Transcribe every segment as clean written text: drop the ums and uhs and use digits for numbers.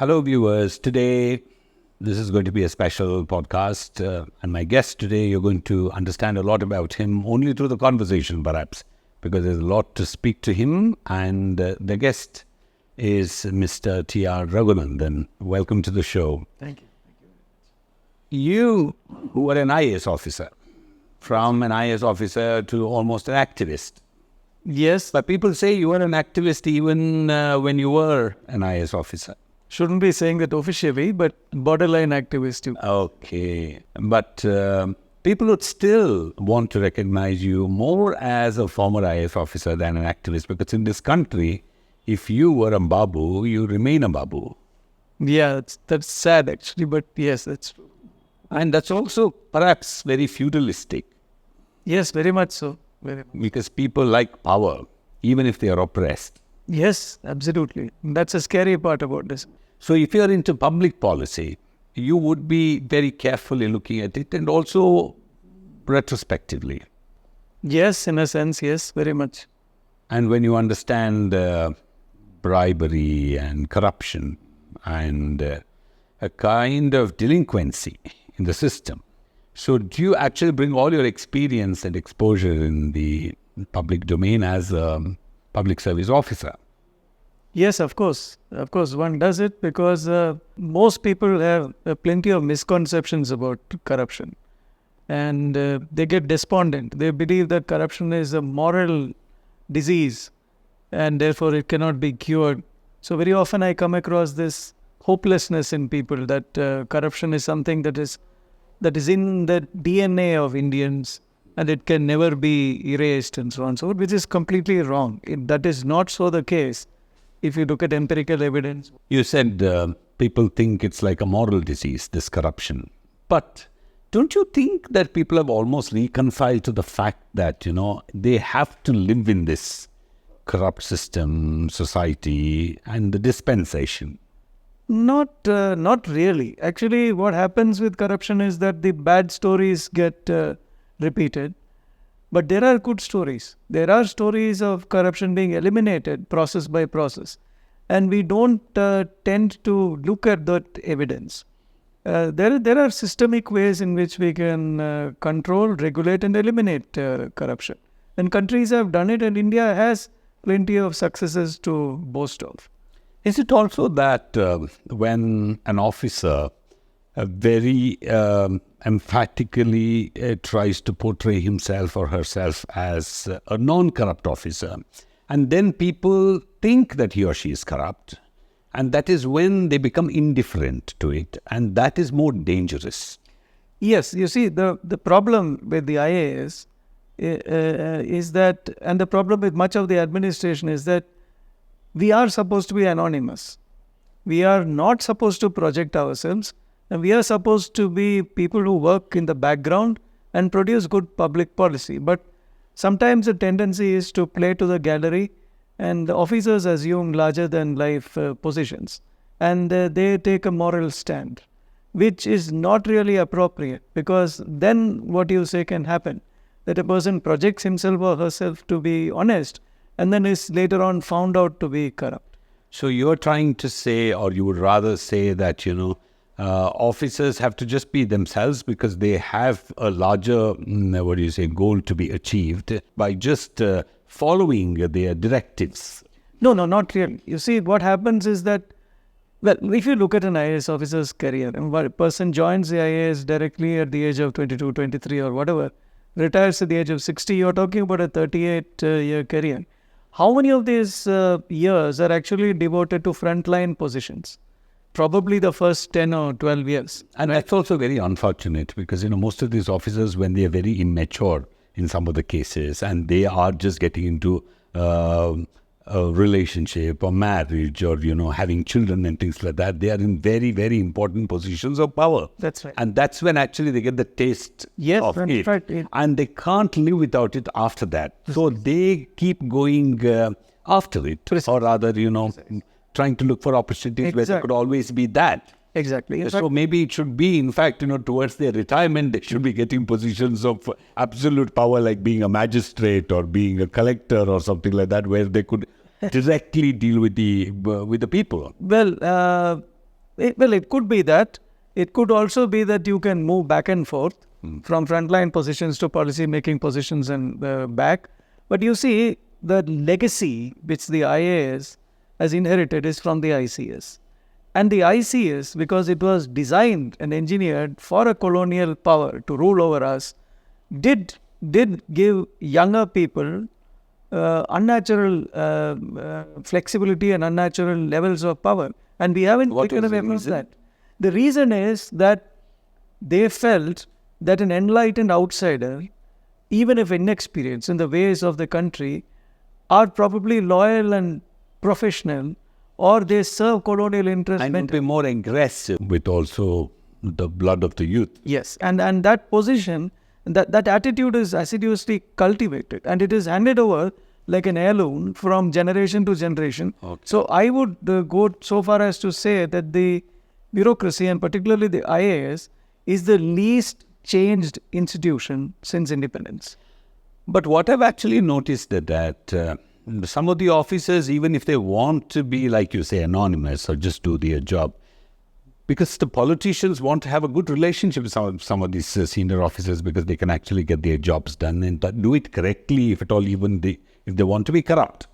Hello, viewers. Today, this is going to be a special podcast. And my guest today, you're going to understand a lot about him only through the conversation, perhaps, because there's a lot to speak to him. And the guest is Mr. T.R. Raghunandan. Welcome to the show. Thank you. You, who were an IAS officer, from an IAS officer to almost an activist. Yes, But people say you were an activist even when you were an IAS officer. shouldn't be saying that officially, but borderline activist too. Okay. But people would still want to recognize you more as a former IAS officer than an activist, because in this country, if you were a babu, you remain a babu. Yeah, that's sad actually, but yes, that's true. And that's also perhaps very feudalistic, Yes, very much so. Very much. because people like power, even if they are oppressed. Yes, absolutely. That's a scary part about this. So if you're into public policy, you would be very carefully looking at it and also retrospectively. Yes, in a sense, yes, very much. And when you understand bribery and corruption and a kind of delinquency in the system, so do you actually bring all your experience and exposure in the public domain as a public service officer? Yes, of course. Of course, one does it because most people have plenty of misconceptions about corruption. And they get despondent. They believe that corruption is a moral disease and therefore it cannot be cured. So very often I come across this hopelessness in people that corruption is something that is in the DNA of Indians and it can never be erased and so on, so which is completely wrong. That is not so the case. If you look at empirical evidence. You said people think it's like a moral disease, this corruption. But don't you think that people have almost reconciled to the fact that, they have to live in this corrupt system, society, and the dispensation? Not really. Actually, what happens with corruption is that the bad stories get repeated. But there are good stories. There are stories of corruption being eliminated process by process. And we don't tend to look at that evidence. There are systemic ways in which we can control, regulate and eliminate corruption. And countries have done it, and India has plenty of successes to boast of. Is it also that when an officer very emphatically tries to portray himself or herself as a non-corrupt officer, and then people think that he or she is corrupt, and that is when they become indifferent to it, and that is more dangerous? Yes, you see, the problem with the IAS is that, and the problem with much of the administration is that we are supposed to be anonymous. We are not supposed to project ourselves, and we are supposed to be people who work in the background and produce good public policy. But sometimes the tendency is to play to the gallery, and the officers assume larger than life positions, and they take a moral stand, which is not really appropriate, because then what you say can happen, that a person projects himself or herself to be honest and then is later on found out to be corrupt. So you're trying to say, or you would rather say that, officers have to just be themselves because they have a larger, goal to be achieved by just following their directives. No, not really. You see, what happens is that, well, if you look at an IAS officer's career, and a person joins the IAS directly at the age of 22, 23 or whatever, retires at the age of 60, you're talking about a 38-year career. How many of these years are actually devoted to frontline positions? Probably the first 10 or 12 years. And that's also very unfortunate because, most of these officers, when they are very immature in some of the cases and they are just getting into a relationship or marriage or, having children and things like that, they are in very, very important positions of power. That's right. And that's when actually they get the taste of it. Right. And they can't live without it after that. So they keep going after it. Or rather, trying to look for opportunities where there could always be that. Exactly. So maybe it should be, in fact, towards their retirement, they should be getting positions of absolute power, like being a magistrate or being a collector or something like that, where they could directly deal with the people. Well, Well, it could be that. It could also be that you can move back and forth from frontline positions to policy making positions and back. But you see, the legacy which the IAS has inherited is from the ICS. And the ICS, because it was designed and engineered for a colonial power to rule over us, did give younger people unnatural flexibility and unnatural levels of power. And we haven't taken away from that. The reason is that they felt that an enlightened outsider, even if inexperienced in the ways of the country, are probably loyal and professional, or they serve colonial interests. And would be more aggressive with also the blood of the youth. Yes, and that position, that attitude is assiduously cultivated, and it is handed over like an heirloom from generation to generation. Okay. So I would go so far as to say that the bureaucracy, and particularly the IAS, is the least changed institution since independence. But what I've actually noticed is that some of the officers, even if they want to be, like you say, anonymous or just do their job, because the politicians want to have a good relationship with some of these senior officers, because they can actually get their jobs done and do it correctly, if at all, even if they want to be corrupt,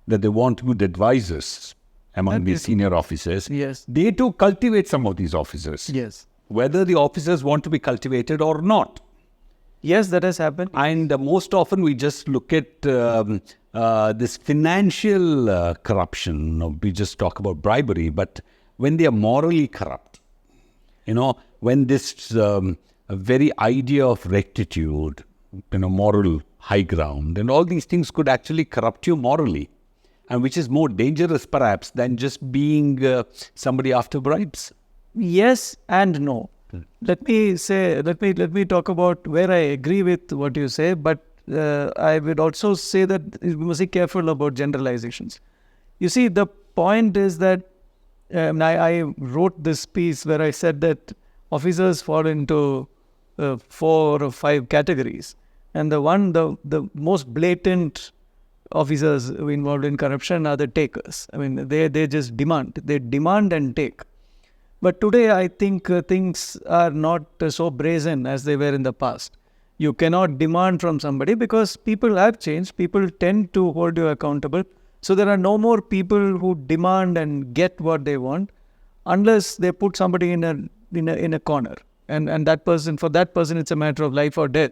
that they want good advisors among these senior officers. Yes. They too cultivate some of these officers. Yes. Whether the officers want to be cultivated or not. Yes, that has happened. And most often we just look at this financial corruption. We just talk about bribery, but when they are morally corrupt, when this very idea of rectitude, moral high ground, and all these things could actually corrupt you morally, and which is more dangerous perhaps than just being somebody after bribes. Yes and no. Let me talk about where I agree with what you say, but I would also say that we must be careful about generalizations. You see, the point is that I wrote this piece where I said that officers fall into 4 or 5 categories, and the most blatant officers involved in corruption are the takers. I mean, they just demand. They demand and take. But today, I think things are not so brazen as they were in the past. You cannot demand from somebody because people have changed. People tend to hold you accountable. So there are no more people who demand and get what they want, unless they put somebody in a corner. And that person, for that person, it's a matter of life or death.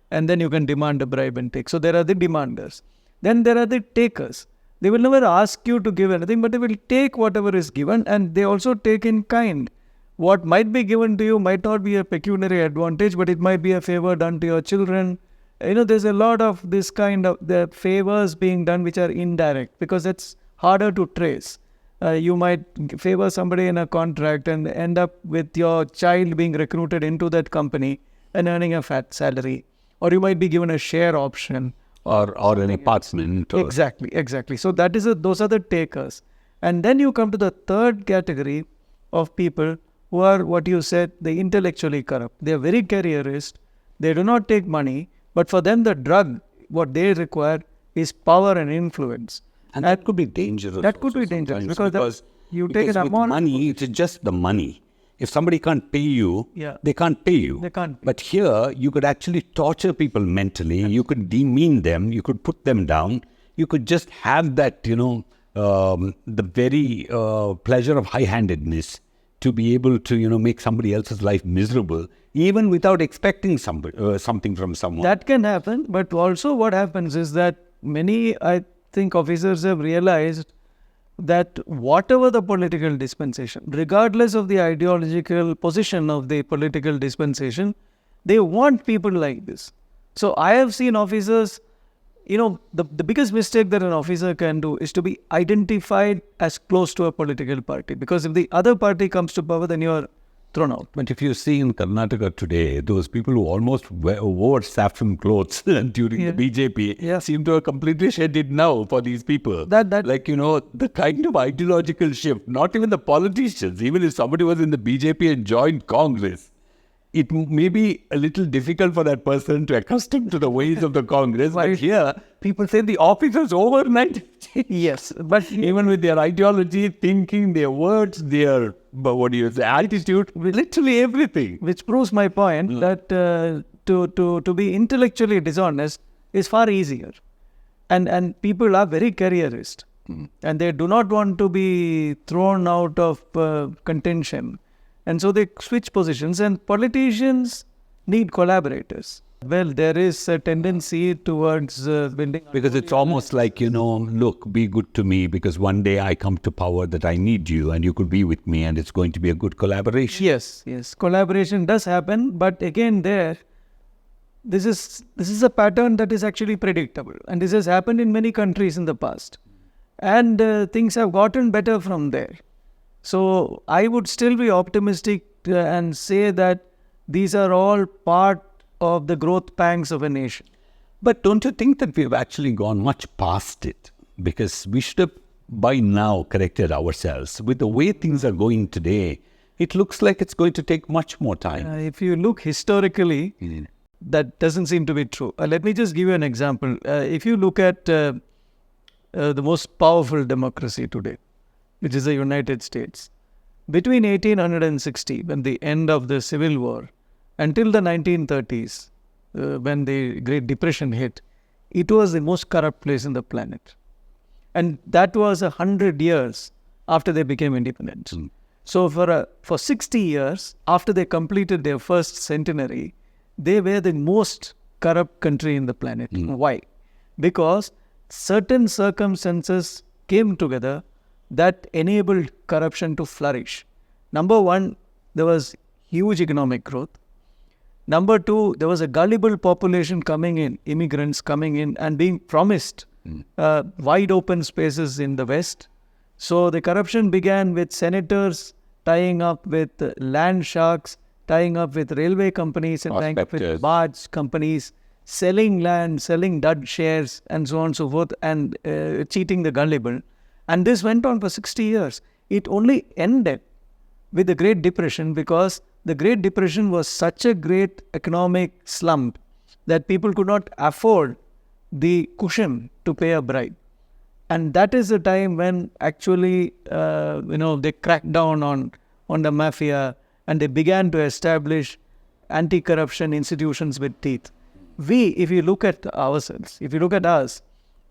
And then you can demand a bribe and take. So there are the demanders. Then there are the takers. They will never ask you to give anything, but they will take whatever is given, and they also take in kind. What might be given to you might not be a pecuniary advantage, but it might be a favor done to your children. There's a lot of this kind of the favors being done which are indirect, because it's harder to trace. You might favor somebody in a contract and end up with your child being recruited into that company and earning a fat salary. Or you might be given a share option. Or an apartment. Exactly. So those are the takers. And then you come to the third category of people who are, what you said, the intellectually corrupt. They are very careerist. They do not take money, but for them the drug, what they require is power and influence. And that could be dangerous. That could be dangerous because you take an amount. Money, it's just the money. If somebody can't pay you, they can't pay you. They can't pay. But here, you could actually torture people mentally. You could demean them. You could put them down. You could just have that, the very pleasure of high-handedness to be able to, make somebody else's life miserable, even without expecting something from someone. That can happen. But also what happens is that many, I think, officers have realized that whatever the political dispensation, regardless of the ideological position of the political dispensation, they want people like this. So I have seen officers, the biggest mistake that an officer can do is to be identified as close to a political party. Because if the other party comes to power, then you are thrown out. But if you see in Karnataka today, those people who almost wore saffron clothes during the BJP seem to have completely shed it now for these people. The kind of ideological shift, not even the politicians, even if somebody was in the BJP and joined Congress, it may be a little difficult for that person to accustom to the ways of the Congress. But here, people say the officers overnight. Yes, but even with their ideology, thinking, their words, their but what do you say? Attitude, literally everything. Which proves my point that to be intellectually dishonest is far easier. And people are very careerist. And they do not want to be thrown out of contention. And so they switch positions. And politicians need collaborators. Well, there is a tendency towards building... Because it's almost like, look, be good to me because one day I come to power that I need you and you could be with me and it's going to be a good collaboration. Yes. Collaboration does happen. But again, this is a pattern that is actually predictable. And this has happened in many countries in the past. And things have gotten better from there. So I would still be optimistic and say that these are all part of the growth pangs of a nation. But don't you think that we've actually gone much past it? Because we should have by now corrected ourselves. With the way things are going today, it looks like it's going to take much more time. If you look historically, that doesn't seem to be true. Let me just give you an example. If you look at the most powerful democracy today, which is the United States, between 1860, when the end of the Civil War, until the 1930s, when the Great Depression hit, it was the most corrupt place on the planet. And that was 100 years after they became independent. So for 60 years, after they completed their first centenary, they were the most corrupt country in the planet. Why? Because certain circumstances came together that enabled corruption to flourish. Number one, there was huge economic growth. Number two, there was a gullible population coming in, immigrants coming in and being promised wide open spaces in the West. So the corruption began with senators tying up with land sharks, tying up with railway companies and tying up with barge companies, selling land, selling dud shares and so on and so forth and cheating the gullible. And this went on for 60 years. It only ended with the Great Depression because the Great Depression was such a great economic slump that people could not afford the cushion to pay a bribe. And that is the time when actually, they cracked down on the mafia and they began to establish anti-corruption institutions with teeth. If you look at ourselves, if you look at us,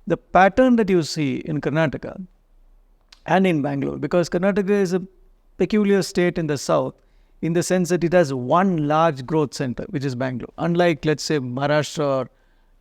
the pattern that you see in Karnataka and in Bangalore, because Karnataka is a peculiar state in the south, in the sense that it has one large growth center, which is Bangalore. Unlike, let's say, Maharashtra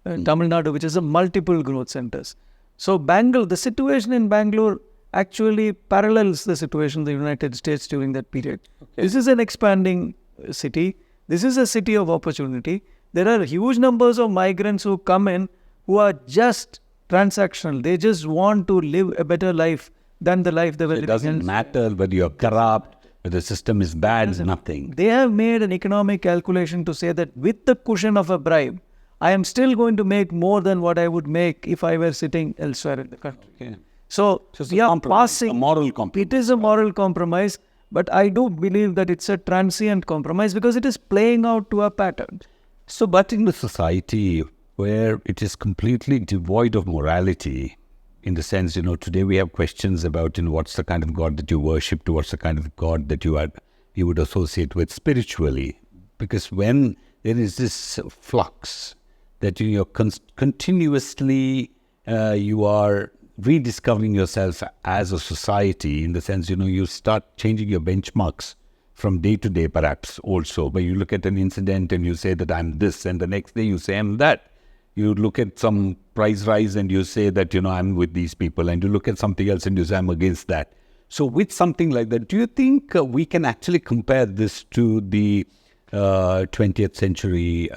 or Tamil Nadu, which is a multiple growth centers. So the situation in Bangalore actually parallels the situation in the United States during that period. Okay. This is an expanding city. This is a city of opportunity. There are huge numbers of migrants who come in who are just transactional. They just want to live a better life than the life they were living. It doesn't matter whether you're corrupt, whether the system is bad, nothing. They have made an economic calculation to say that with the cushion of a bribe, I am still going to make more than what I would make if I were sitting elsewhere in the country. Okay. So we are passing. A moral compromise. It is a moral compromise, but I do believe that it's a transient compromise because it is playing out to a pattern. So, but in the society where it is completely devoid of morality, in the sense, today we have questions about, what's the kind of God that you worship, to what's the kind of God that you would associate with spiritually. Because when there is this flux that you're continuously, you are rediscovering yourself as a society, in the sense, you start changing your benchmarks from day to day, perhaps also. But you look at an incident and you say that I'm this, and the next day you say I'm that. You look at some price rise and you say that, I'm with these people. And you look at something else and you say I'm against that. So with something like that, do you think we can actually compare this to the 20th century,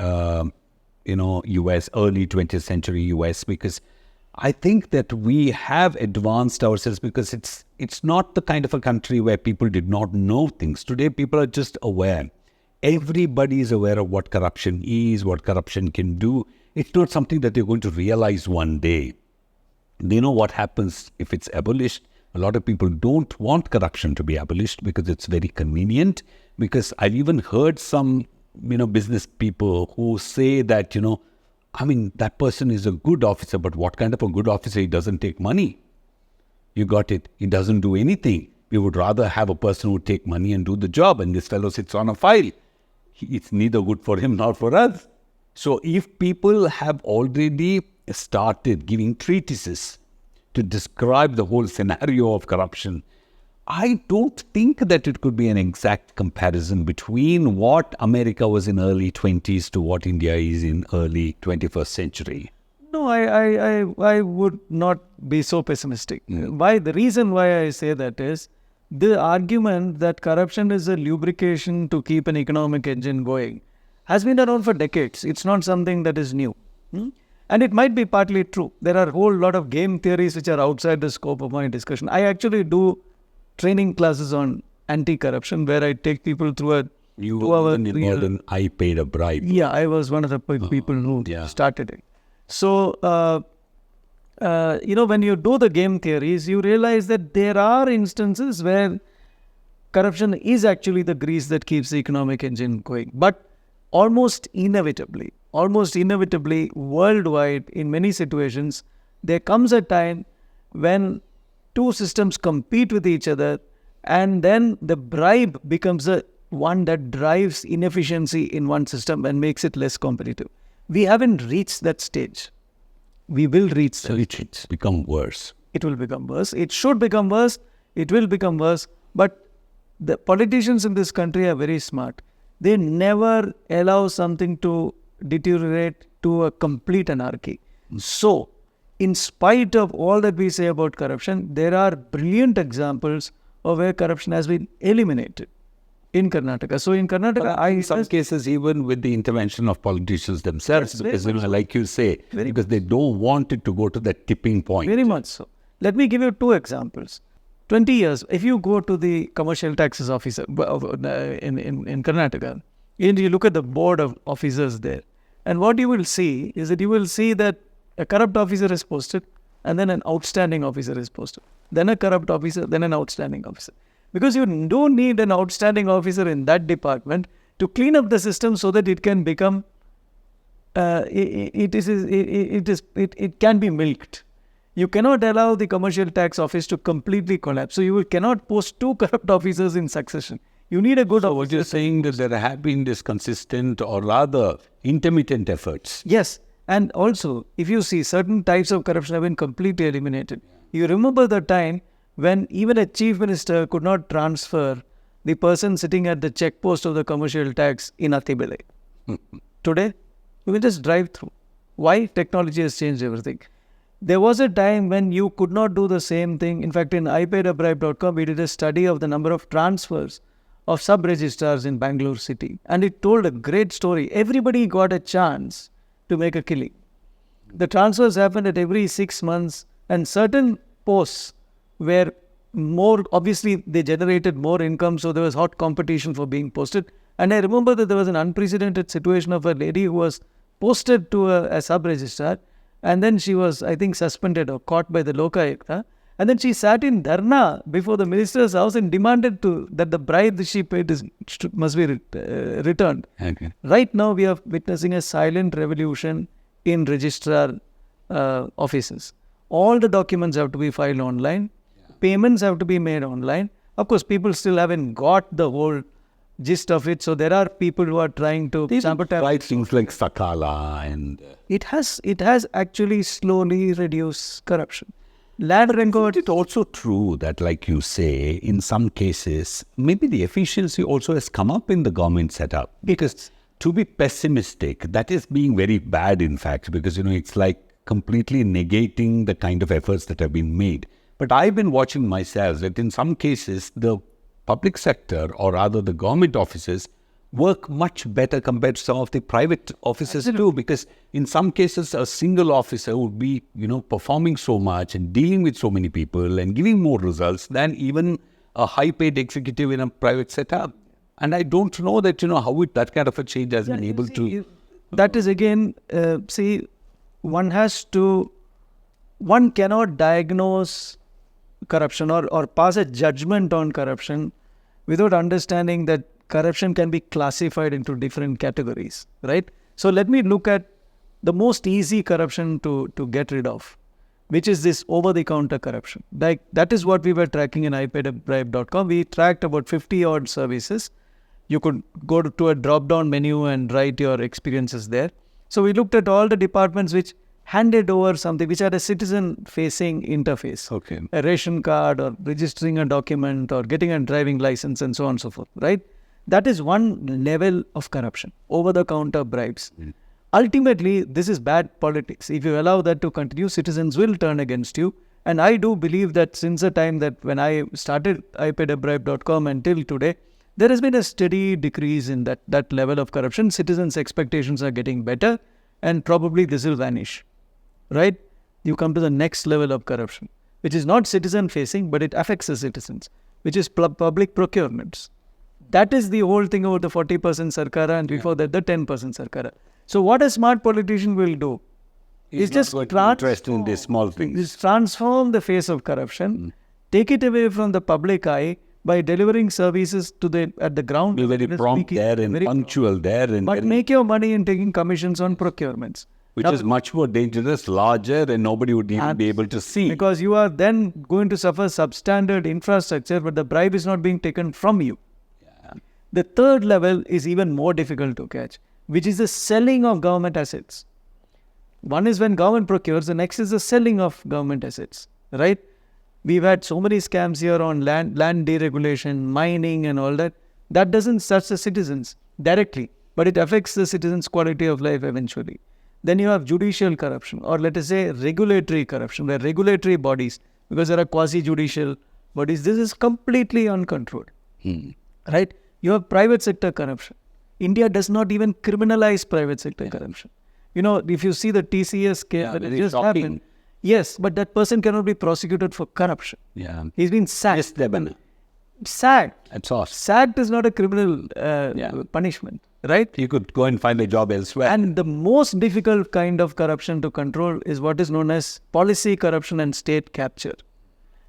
US, early 20th century US? Because I think that we have advanced ourselves because it's not the kind of a country where people did not know things. Today, people are just aware. Everybody is aware of what corruption is, what corruption can do. It's not something that they're going to realize one day. They know what happens if it's abolished. A lot of people don't want corruption to be abolished because it's very convenient. Because I've even heard some, business people who say that, that person is a good officer, but what kind of a good officer? He doesn't take money. You got it. He doesn't do anything. We would rather have a person who would take money and do the job, and this fellow sits on a file. It's neither good for him nor for us. So if people have already started giving treatises to describe the whole scenario of corruption, I don't think that it could be an exact comparison between what America was in early 20s to what India is in early 21st century. No, I would not be so pessimistic. Why? The reason why I say that is the argument that corruption is a lubrication to keep an economic engine going has been around for decades. It's not something that is new. And it might be partly true. There are a whole lot of game theories which are outside the scope of my discussion. I actually do training classes on anti-corruption where I take people through a 2-hour... I paid a bribe. Yeah, I was one of the people who started it. So, when you do the game theories, you realize that there are instances where corruption is actually the grease that keeps the economic engine going. But almost inevitably, worldwide, in many situations, there comes a time when two systems compete with each other, and then the bribe becomes the one that drives inefficiency in one system and makes it less competitive. We haven't reached that stage. We will reach that stage. So it's become worse. It will become worse. It should become worse. It will become worse. But the politicians in this country are very smart. They never allow something to deteriorate to a complete anarchy. So, in spite of all that we say about corruption, there are brilliant examples of where corruption has been eliminated in Karnataka. So in Karnataka, in some cases, even with the intervention of politicians themselves, because, like you say, because they don't want it to go to that tipping point. Very much so. Let me give you 2 examples. 20 years, if you go to the commercial taxes officer in Karnataka, and you look at the board of officers there, and what you will see is that a corrupt officer is posted, and then an outstanding officer is posted. Then a corrupt officer, then an outstanding officer. Because you don't need an outstanding officer in that department to clean up the system so that it can become, it can be milked. You cannot allow the commercial tax office to completely collapse. So you cannot post 2 corrupt officers in succession. You need a good officer. So what you're saying that there have been this consistent or rather intermittent efforts. Yes. And also, if you see certain types of corruption have been completely eliminated. You remember the time when even a chief minister could not transfer the person sitting at the check post of the commercial tax in Atibele. Today, you can just drive through. Why? Technology has changed everything. There was a time when you could not do the same thing. In fact, in iPaidAbribe.com, we did a study of the number of transfers of sub-registrars in Bangalore city. And it told a great story. Everybody got a chance to make a killing. The transfers happened at every 6 months, and certain posts were more, obviously they generated more income, so there was hot competition for being posted. And I remember that there was an unprecedented situation of a lady who was posted to a sub-registrar, and then she was, I think, suspended or caught by the Lokayukta, and then she sat in dharna before the minister's house and demanded that the bribe that she paid must be returned. Okay. Right now we are witnessing a silent revolution in registrar offices. All the documents have to be filed online. Payments have to be made online. Of course, people still haven't got the whole gist of it. So there are people who are trying to sabotage. Right, things like Sakala and... It has actually slowly reduced corruption. Land record. It's also true that, like you say, in some cases, maybe the efficiency also has come up in the government setup. Because to be pessimistic, that is being very bad, in fact, because, it's like completely negating the kind of efforts that have been made. But I've been watching myself that in some cases, the public sector, or rather the government offices, work much better compared to some of the private offices too. Because in some cases, a single officer would be, performing so much and dealing with so many people and giving more results than even a high-paid executive in a private setup. And I don't know that, how that kind of a change has been able to... That is again, one cannot diagnose corruption or pass a judgment on corruption without understanding that corruption can be classified into different categories, right? So let me look at the most easy corruption to get rid of. which is this over-the-counter corruption. Like that is what we were tracking in ipayabribe.com. We tracked about 50 odd services. You could go to a drop-down menu and write your experiences there. So we looked at all the departments which handed over something, which had a citizen-facing interface. Okay. A ration card or registering a document or getting a driving license and so on and so forth, right? That is one level of corruption, over-the-counter bribes. Ultimately, this is bad politics. If you allow that to continue, citizens will turn against you. And I do believe that since the time that when I started ipayabribe.com until today, there has been a steady decrease in that level of corruption. Citizens' expectations are getting better, and probably this will vanish, right? You come to the next level of corruption, which is not citizen-facing, but it affects the citizens, which is public procurements. That is the whole thing about the 40% Sarkara and before that the 10% Sarkara. So what a smart politician will do is just interested in these small things. Is transform the face of corruption, take it away from the public eye by delivering services to at the ground. Be very prompt there and punctual there. But make your money in taking commissions on procurements. Which is much more dangerous, larger, and nobody would even be able to see. Because you are then going to suffer substandard infrastructure, but the bribe is not being taken from you. Yeah. The third level is even more difficult to catch, which is the selling of government assets. One is when government procures, the next is the selling of government assets, right? We've had so many scams here on land deregulation, mining and all that. That doesn't touch the citizens directly, but it affects the citizens' quality of life eventually. Then you have judicial corruption, or let us say regulatory corruption, where regulatory bodies, because there are quasi-judicial bodies, this is completely uncontrolled, right? You have private sector corruption. India does not even criminalize private sector corruption. You know, if you see the TCS case that just happened, yes, but that person cannot be prosecuted for corruption. Yeah. He's been sacked. Yes, Deban. Sacked. That's all. Sacked is not a criminal punishment, right? You could go and find a job elsewhere. And the most difficult kind of corruption to control is what is known as policy corruption and state capture.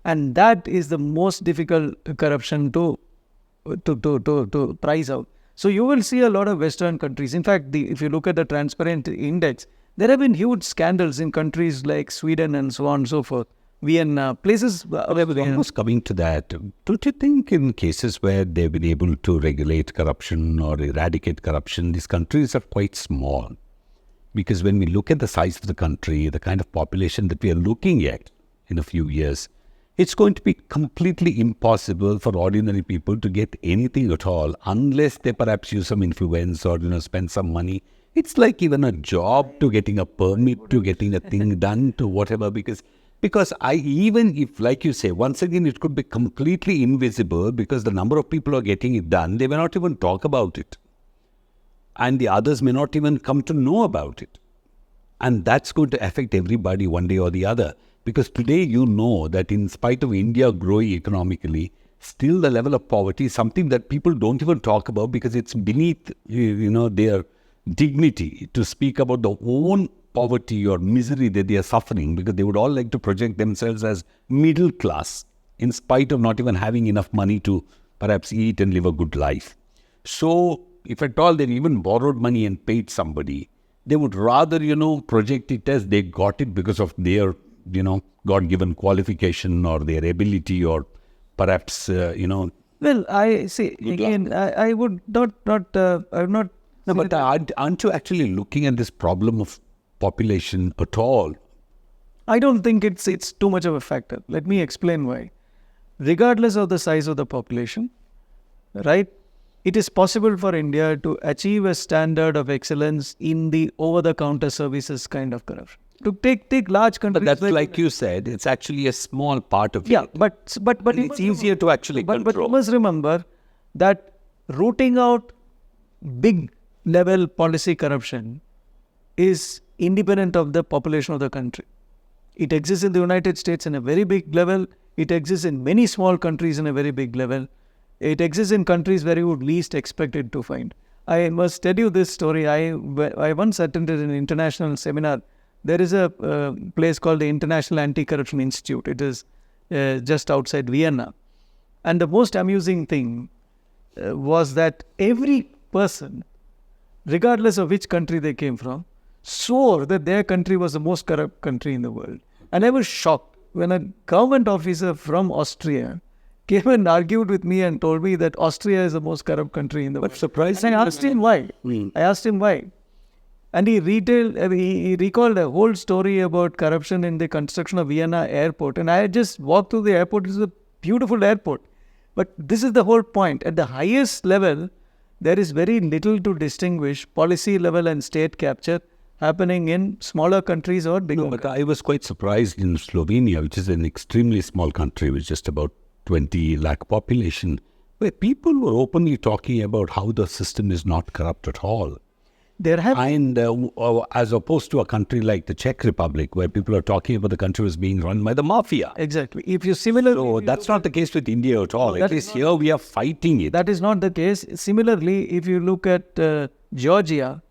And that is the most difficult corruption to prize out. So you will see a lot of Western countries. In fact, if you look at the Transparent Index, there have been huge scandals in countries like Sweden and so on and so forth. Vienna, places... Almost coming to that, don't you think in cases where they've been able to regulate corruption or eradicate corruption, these countries are quite small? Because when we look at the size of the country, the kind of population that we are looking at in a few years, it's going to be completely impossible for ordinary people to get anything at all unless they perhaps use some influence or spend some money. It's like even a job to getting a permit, to getting a thing done, to whatever. Because even if, like you say, once again, it could be completely invisible because the number of people who are getting it done, they may not even talk about it. And the others may not even come to know about it. And that's going to affect everybody one day or the other. Because today you know that in spite of India growing economically, still the level of poverty is something that people don't even talk about because it's beneath their dignity to speak about the own poverty or misery that they are suffering, because they would all like to project themselves as middle class in spite of not even having enough money to perhaps eat and live a good life. So if at all they even borrowed money and paid somebody, they would rather, project it as they got it because of their God-given qualification or their ability or perhaps, Well, I see, again, I would not... No, but aren't you actually looking at this problem of population at all? I don't think it's too much of a factor. Let me explain why. Regardless of the size of the population, right, it is possible for India to achieve a standard of excellence in the over-the-counter services kind of corruption. To take large countries... But that's like you said, it's actually a small part of it. Yeah, but it's easier to actually control. But you must remember that rooting out big level policy corruption is independent of the population of the country. It exists in the United States in a very big level. It exists in many small countries in a very big level. It exists in countries where you would least expect it to find. I must tell you this story. I once attended an international seminar. There is a place called the International Anti-Corruption Institute. It is just outside Vienna. And the most amusing thing was that every person, regardless of which country they came from, swore that their country was the most corrupt country in the world. And I was shocked when a government officer from Austria came and argued with me and told me that Austria is the most corrupt country in the world. But surprising. And I asked him why. I asked him why. And he recalled a whole story about corruption in the construction of Vienna airport. And I had just walked through the airport. It's a beautiful airport. But this is the whole point. At the highest level, there is very little to distinguish policy level and state capture happening in smaller countries or bigger No, but I was quite surprised in Slovenia, which is an extremely small country with just about 20 lakh population, where people were openly talking about how the system is not corrupt at all. There have And as opposed to a country like the Czech Republic, where people are talking about the country was being run by the mafia. exactly. If you similarly, So that's not the case with India at all. At least here we are fighting it. that is not the case. Similarly, if you look at Georgia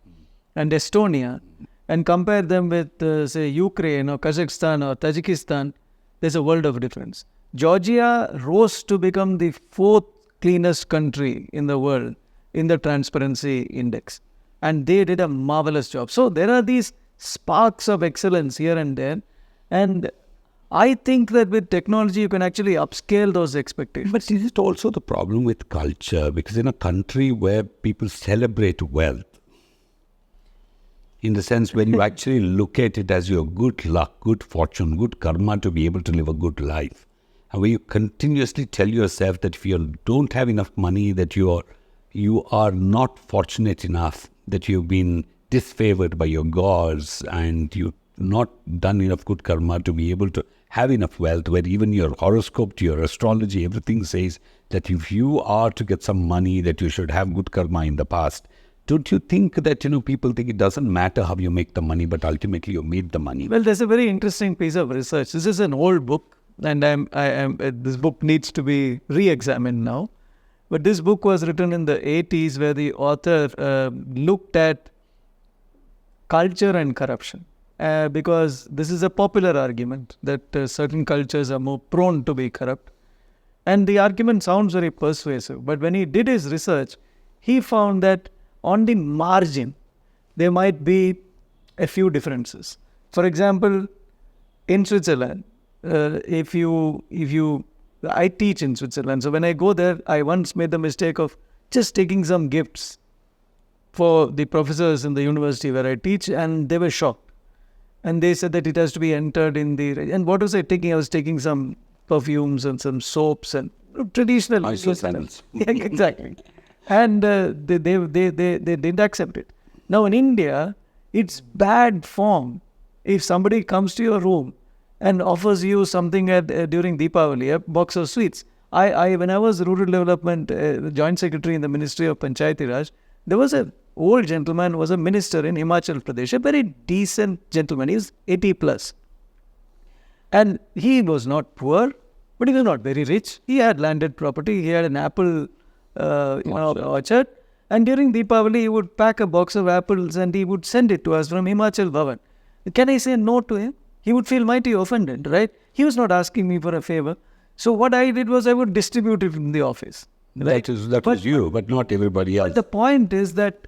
and Estonia and compare them with, say, Ukraine or Kazakhstan or Tajikistan, there's a world of difference. Georgia rose to become the 4th cleanest country in the world in the transparency index. And they did a marvelous job. So there are these sparks of excellence here and there. And I think that with technology, you can actually upscale those expectations. But is it also the problem with culture? Because in a country where people celebrate wealth, in the sense when you actually look at it as your good luck, good fortune, good karma to be able to live a good life, and where you continuously tell yourself that if you don't have enough money, that you are not fortunate enough, that you've been disfavored by your gods and you've not done enough good karma to be able to have enough wealth, where even your horoscope, to your astrology, everything says that if you are to get some money, that you should have good karma in the past. Don't you think that, people think it doesn't matter how you make the money, but ultimately you made the money? Well, there's a very interesting piece of research. This is an old book, and this book needs to be re-examined now. But this book was written in the 80s, where the author looked at culture and corruption. Because this is a popular argument that certain cultures are more prone to be corrupt. And the argument sounds very persuasive. But when he did his research, he found that on the margin, there might be a few differences. For example, in Switzerland, I teach in Switzerland. So when I go there, I once made the mistake of just taking some gifts for the professors in the university where I teach, and they were shocked. And they said that it has to be entered in the... And what was I taking? I was taking some perfumes and some soaps and traditional... Isocyanals. Yeah, exactly. And they didn't accept it. Now in India, it's bad form if somebody comes to your room and offers you something during Deepavali, a box of sweets. When I was Rural Development Joint Secretary in the Ministry of Panchayati Raj, there was an old gentleman who was a minister in Himachal Pradesh, a very decent gentleman. He was 80 plus. And he was not poor, but he was not very rich. He had landed property. He had an apple orchard. And during Deepavali, he would pack a box of apples and he would send it to us from Himachal Bhavan. Can I say no to him? He would feel mighty offended, right? He was not asking me for a favor. So what I did was I would distribute it in the office. Right? That was you, but not everybody else. But the point is that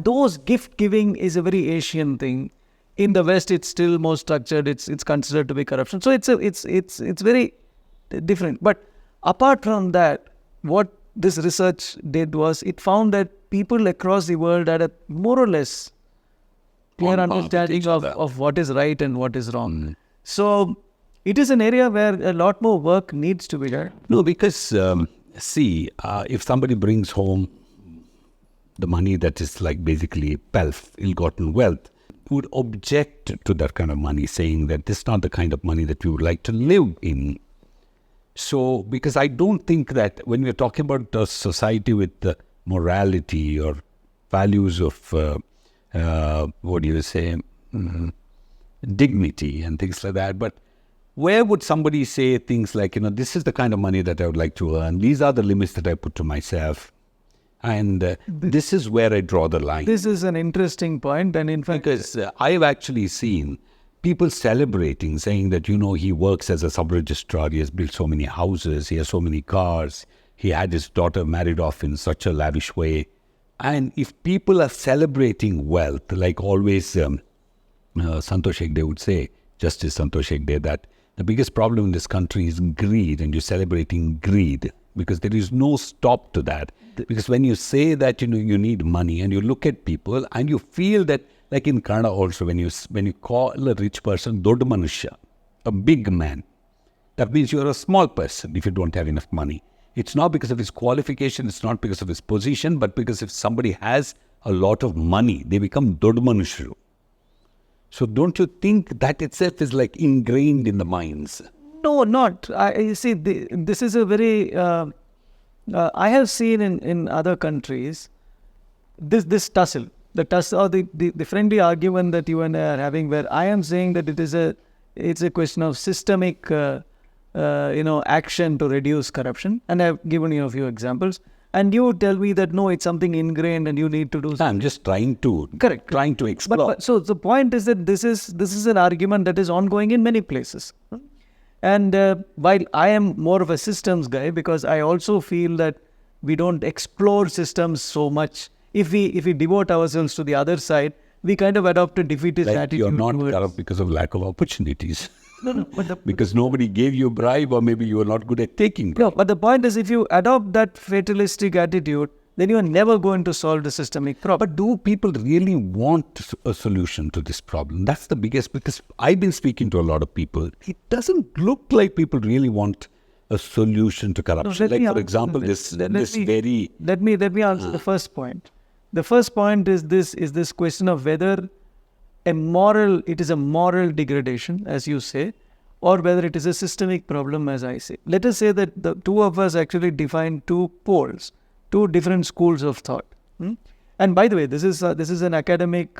those gift giving is a very Asian thing. In the West, it's still more structured. It's considered to be corruption. So it's very different. But apart from that, what this research did was it found that people across the world had a more or less clear understanding of what is right and what is wrong. So it is an area where a lot more work needs to be done. No, because if somebody brings home the money that is like basically pelf, ill-gotten wealth, would object to that kind of money, saying that this is not the kind of money that we would like to live in. So, because I don't think that when we're talking about a society with morality or values of dignity and things like that. But where would somebody say things like, this is the kind of money that I would like to earn. These are the limits that I put to myself. And this is where I draw the line. This is an interesting point. And in fact, because I've actually seen people celebrating, saying that, he works as a sub-registrar. He has built so many houses. He has so many cars. He had his daughter married off in such a lavish way. And if people are celebrating wealth, like always Santosh Hegde would say, Justice Santosh Hegde, that the biggest problem in this country is greed, and you're celebrating greed because there is no stop to that. Because when you say that you need money, and you look at people and you feel that, like in Kannada also, when you call a rich person Dodda Manushya, a big man, that means you're a small person if you don't have enough money. It's not because of his qualification, it's not because of his position, but because if somebody has a lot of money, they become Dodda Manushyaru. So don't you think that itself is like ingrained in the minds? No, not. You see, this is a very... I have seen in other countries this tussle. The tussle, or the friendly argument that you and I are having, where I am saying that it's a question of systemic action to reduce corruption. And I've given you a few examples. And you tell me that no, it's something ingrained and you need to do something. I'm just trying to explore. But so the point is that this is an argument that is ongoing in many places. And while I am more of a systems guy, because I also feel that we don't explore systems so much. If we devote ourselves to the other side, we kind of adopt a defeatist attitude. You're not corrupt because of lack of opportunities. No, because nobody gave you a bribe, or maybe you were not good at taking bribe. No, but the point is, if you adopt that fatalistic attitude, then you are never going to solve the systemic problem. But do people really want a solution to this problem? That's the biggest, because I've been speaking to a lot of people. It doesn't look like people really want a solution to corruption. No, like, for example, let me answer the first point. The first point is this question of whether it is a moral degradation, as you say, or whether it is a systemic problem, as I say. Let us say that the two of us actually define two poles, two different schools of thought. And by the way, this is an academic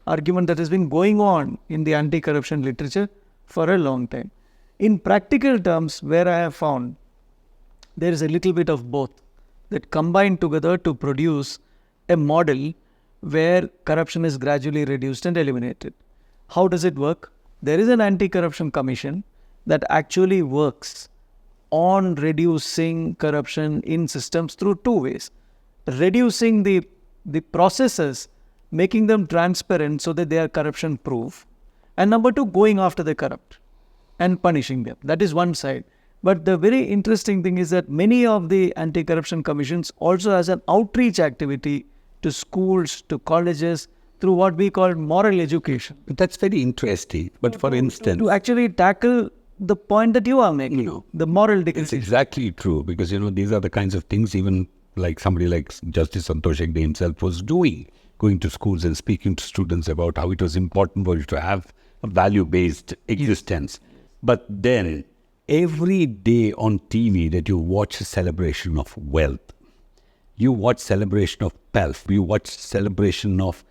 argument that has been going on in the anti-corruption literature for a long time. In practical terms, where I have found there is a little bit of both that combine together to produce a model where corruption is gradually reduced and eliminated. How does it work? There is an anti-corruption commission that actually works on reducing corruption in systems through two ways. Reducing the processes, making them transparent so that they are corruption proof. And number two, going after the corrupt and punishing them. That is one side. But the very interesting thing is that many of the anti-corruption commissions also has an outreach activity to schools, to colleges, through what we call moral education. But that's very interesting. But for instance, to actually tackle the point that you are making, the moral degradation. It's exactly true, because these are the kinds of things even like somebody like Justice Santosh Hegde himself was doing, going to schools and speaking to students about how it was important for you to have a value-based existence. But then every day on TV that you watch a celebration of wealth, you watch celebration of pelf, you watch celebration of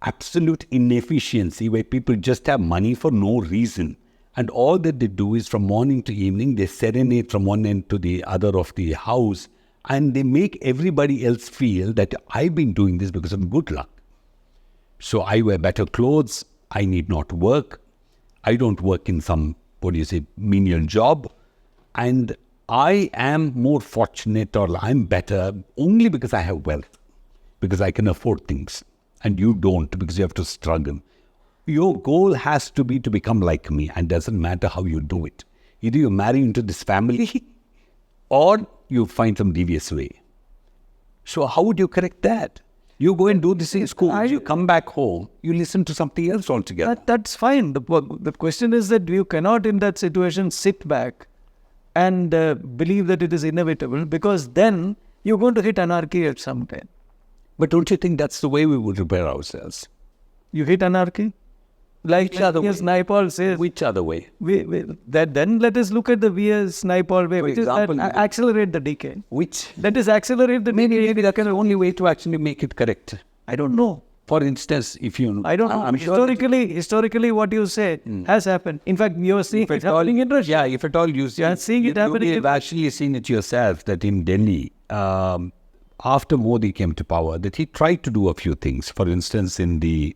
absolute inefficiency where people just have money for no reason. And all that they do is from morning to evening, they serenade from one end to the other of the house, and they make everybody else feel that I've been doing this because of good luck. So I wear better clothes, I need not work, I don't work in some, menial job, and I am more fortunate, or I'm better only because I have wealth, because I can afford things, and you don't, because you have to struggle. Your goal has to be to become like me, and doesn't matter how you do it. Either you marry into this family or you find some devious way. So how would you correct that? You go and do this in school, you come back home, you listen to something else altogether. That's fine. The question is that you cannot in that situation sit back and believe that it is inevitable, because then you're going to hit anarchy at some time. But don't you think that's the way we would repair ourselves? You hit anarchy? Like V.S. Naipaul says. Which other way? Then let us look at the V.S. Naipaul way, which example, is that accelerate the decay. Which? That is accelerate the decay. Maybe that's the only way to actually make it correct. I don't know. For instance, if you... I don't know. I'm historically what you say has happened. In fact, you're seeing it happening in Russia. Yeah, if at all you see... You're seeing it happening. You've actually seen it yourself, that in Delhi, after Modi came to power, that he tried to do a few things. For instance, in these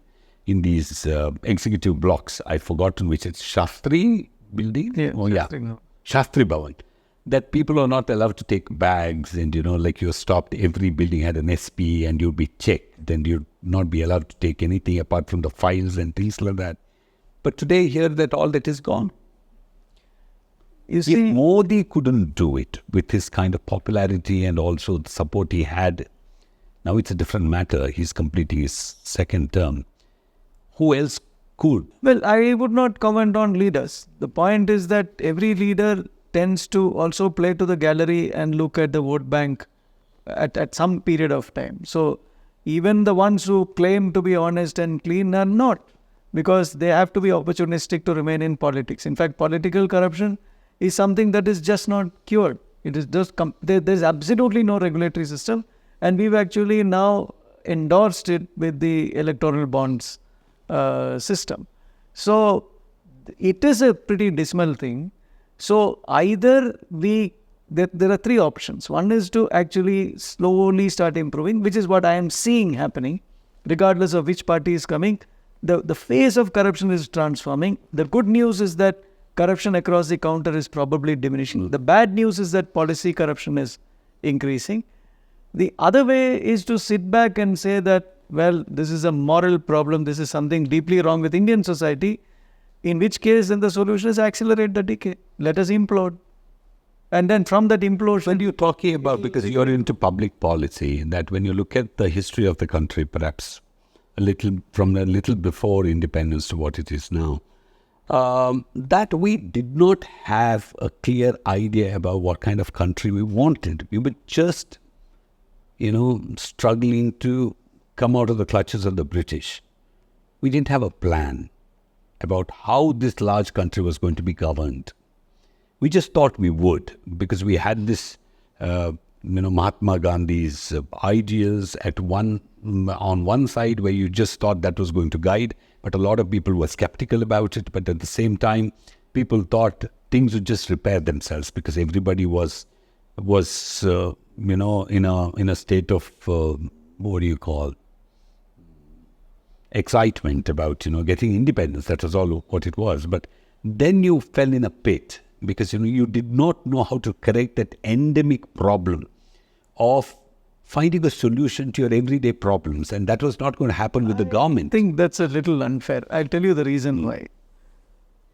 executive blocks, I've forgotten which, it's Shastri building? Shastri Bhavan. That people are not allowed to take bags, and like you're stopped, every building had an SP and you'd be checked, then you'd not be allowed to take anything apart from the files and things like that. But today, here that all that is gone. You If see, Modi couldn't do it with his kind of popularity and also the support he had, now it's a different matter. He's completing his second term. Who else could? well, I would not comment on leaders. The point is that every leader tends to also play to the gallery and look at the vote bank at some period of time. So even the ones who claim to be honest and clean are not, because they have to be opportunistic to remain in politics. In fact, political corruption is something that is just not cured. It is just there's absolutely no regulatory system, and we've actually now endorsed it with the electoral bonds system. So it is a pretty dismal thing. So either there are three options. One is to actually slowly start improving, which is what I am seeing happening, regardless of which party is coming. The phase of corruption is transforming. The good news is that corruption across the counter is probably diminishing. The bad news is that policy corruption is increasing. The other way is to sit back and say that, well, this is a moral problem, this is something deeply wrong with Indian society, in which case then the solution is accelerate the decay. Let us implode. And then from that implosion... What are you talking about? Because you're into public policy, that when you look at the history of the country, perhaps a little before independence to what it is now, that we did not have a clear idea about what kind of country we wanted. We were just, struggling to come out of the clutches of the British. We didn't have a plan about how this large country was going to be governed. We just thought we would, because we had this, Mahatma Gandhi's ideas on one side, where you just thought that was going to guide, but a lot of people were skeptical about it. But at the same time, people thought things would just repair themselves, because everybody was in a state of excitement about getting independence. That was all what it was. But then you fell in a pit, because you did not know how to correct that endemic problem of finding a solution to your everyday problems, and that was not going to happen with the government. I think that's a little unfair. I'll tell you the reason why.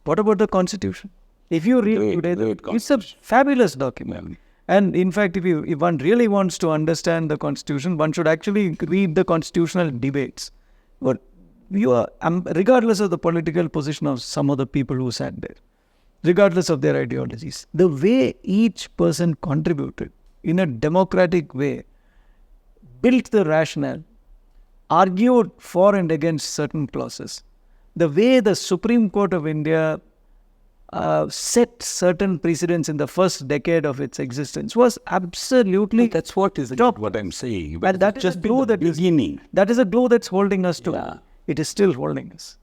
What about the Constitution? If you read today, it's a fabulous document. And in fact, if one really wants to understand the Constitution, one should actually read the constitutional debates. But regardless of the political position of some of the people who sat there, regardless of their ideologies, the way each person contributed in a democratic way, built the rationale, argued for and against certain clauses, the way the Supreme Court of India set certain precedents in the first decade of its existence was absolutely... But that's what I'm saying. And that is just a glue that is a glue that's holding us to. Yeah. It is still holding us.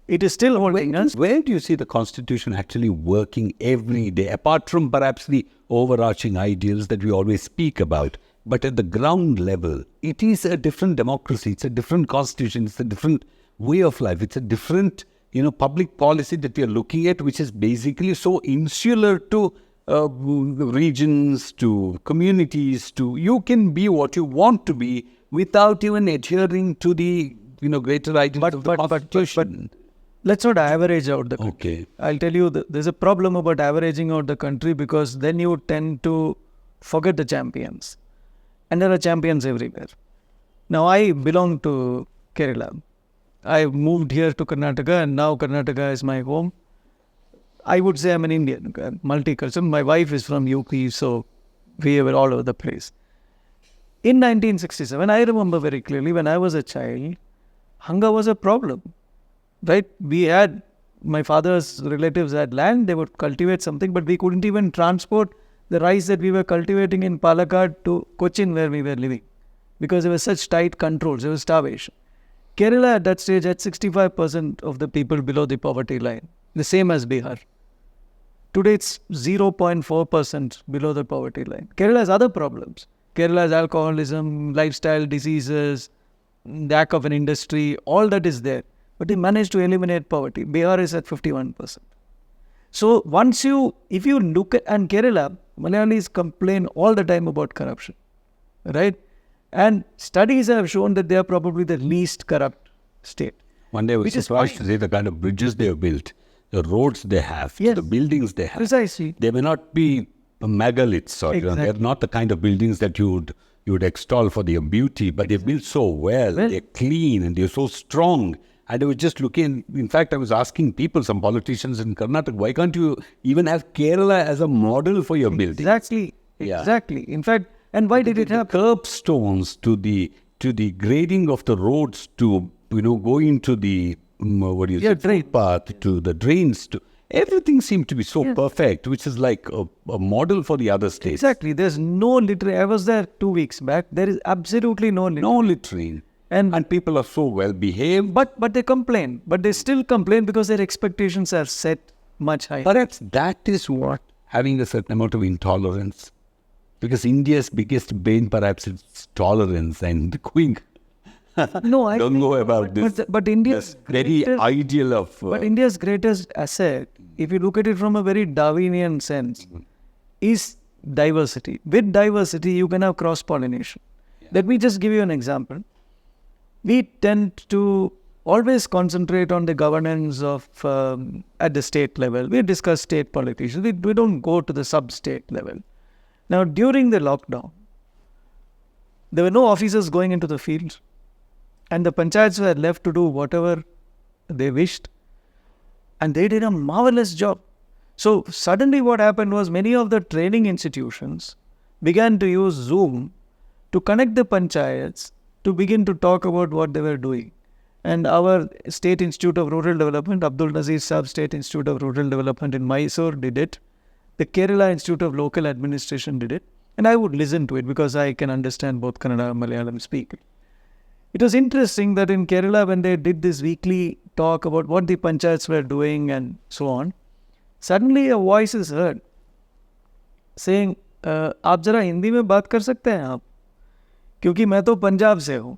It is still holding us. Where do you see the Constitution actually working every day, apart from perhaps the overarching ideals that we always speak about? But at the ground level, it is a different democracy. It's a different constitution. It's a different way of life. It's a different, public policy that we are looking at, which is basically so insular to regions, to communities, you can be what you want to be without even adhering to the, greater ideals of the Constitution. But let's not average out the country. Okay. I'll tell you, there's a problem about averaging out the country, because then you tend to forget the champions. And there are champions everywhere. Now, I belong to Kerala. I moved here to Karnataka, and now Karnataka is my home. I would say I'm an Indian, multicultural. My wife is from UP, so we were all over the place. In 1967, I remember very clearly, when I was a child, hunger was a problem. Right? My father's relatives had land, they would cultivate something, but we couldn't even transport the rice that we were cultivating in Palakkad to Cochin, where we were living, because there were such tight controls. There was starvation. Kerala at that stage had 65% of the people below the poverty line, the same as Bihar. Today it's 0.4% below the poverty line. Kerala has other problems. Kerala has alcoholism, lifestyle diseases, lack of an industry, all that is there. But they managed to eliminate poverty. Bihar is at 51%. So if you look at, and Kerala, Malayalis complain all the time about corruption, right? And studies have shown that they are probably the least corrupt state. One day I was Which is surprised fine. to see the kind of bridges they have built, the roads they have, Yes. the buildings they have. Precisely. They may not be megaliths, or Exactly. they're not the kind of buildings that you would extol for their beauty, but they're built so well, they're clean, and they're so strong. And I was just looking, in fact, I was asking people, some politicians in Karnataka, why can't you even have Kerala as a model for your building? Exactly. Yeah. Exactly. In fact, and why did it happen? Curbstones to the grading of the roads, to go into the drain. footpath, to the drains, to everything seemed to be so perfect, which is like a model for the other states. Exactly. There's no littering. I was there 2 weeks back. There is absolutely no littering. No littering. And people are so well behaved. But they complain. But they still complain because their expectations are set much higher. Perhaps that is what having a certain amount of intolerance. Because India's biggest bane perhaps is tolerance and going. No, I Don't think- go about this. But India's This very greatest- ideal of. But India's greatest asset, if you look at it from a very Darwinian sense, is diversity. With diversity, you can have cross-pollination. Let me just give you an example. We tend to always concentrate on the governance of at the state level. We discuss state politics. We don't go to the sub-state level. Now, during the lockdown, there were no officers going into the field, and the panchayats were left to do whatever they wished, and they did a marvelous job. So suddenly what happened was many of the training institutions began to use Zoom to connect the panchayats to begin to talk about what they were doing. And our State Institute of Rural Development, Abdul Nazir Saab State Institute of Rural Development in Mysore did it. The Kerala Institute of Local Administration did it. And I would listen to it because I can understand both Kannada and Malayalam speak. It was interesting that in Kerala, when they did this weekly talk about what the panchayats were doing and so on, suddenly a voice is heard saying, आप जरा हिंदी में बात कर सकते हैं आप, क्योंकि मैं तो पंजाब से हूँ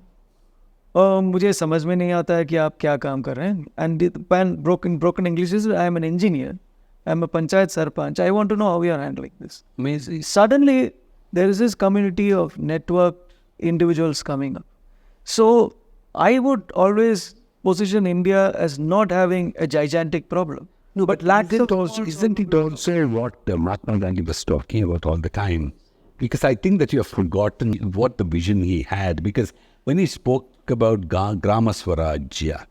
और मुझे समझ में नहीं आता है कि आप क्या काम कर रहे हैं. And broken English is, I am an engineer, I am a panchayat sarpanch, I want to know how you are handling this. Amazing. Suddenly, there is this community of networked individuals coming up. So, I would always position India as not having a gigantic problem. No, but isn't it also what Mahatma Gandhi was talking about all the time? Because I think that you have forgotten what the vision he had. Because when he spoke about Grama Swarajya